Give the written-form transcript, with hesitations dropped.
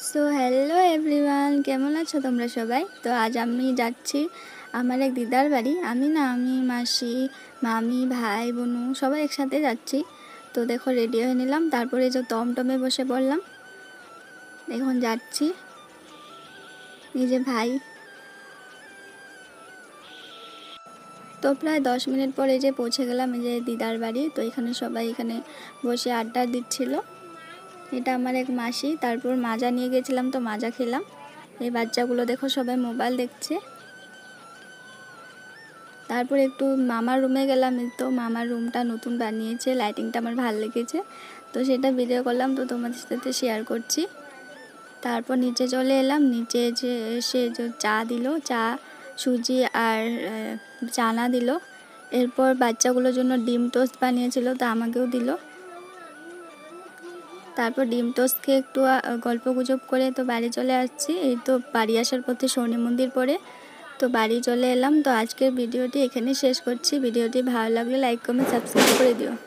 So hello everyone, কেমন আছো তোমরা সবাই? তো আজ আমি যাচ্ছি আমার এক দিদার বাড়ি। আমি মাসি, মামি, ভাই, বোনু সবাই একসাথে যাচ্ছি। তো দেখো রেডি হয়ে নিলাম, তারপরে যে টমটমে বসে পড়লাম। এখন যাচ্ছি। এই যে ভাই। তো প্রায় 10 মিনিট পরে যে পৌঁছে গেলাম এই যে দিদার বাড়ি। তো এখানে সবাই বসে আড্ডা দিচ্ছিল। এটা আমার এক মাসি। তারপর মাজা নিয়ে গেছিলাম, তো মাজা খেলাম। এই বাচ্চাগুলো দেখো সবাই মোবাইল দেখছে। তারপর একটু মামার রুমে গেলাম। তো মামার রুমটা নতুন বানিয়েছে, লাইটিংটা আমার ভালো লেগেছে, তো সেটা ভিডিও করলাম, তো তোমাদের সাথে শেয়ার করছি। তারপর নিচে চলে এলাম। নিচে যে এসে যে চা দিল, চা, সুজি আর চানা দিল। এরপর বাচ্চাগুলোর জন্য ডিম টোস্ট বানিয়েছিল, তো আমাকেও দিল। তারপর ডিম টোস্ট খেয়ে একটু গল্প গুজব করে তো বাড়ি চলে আসছি। এই তো বাড়ি আসার পথে শনি মন্দির পড়ে তো বাড়ি চলে এলাম। তো আজকের ভিডিওটি এখানে শেষ করছি। ভিডিওটি ভালো লাগলে লাইক কমেন্ট সাবস্ক্রাইব করে দিও।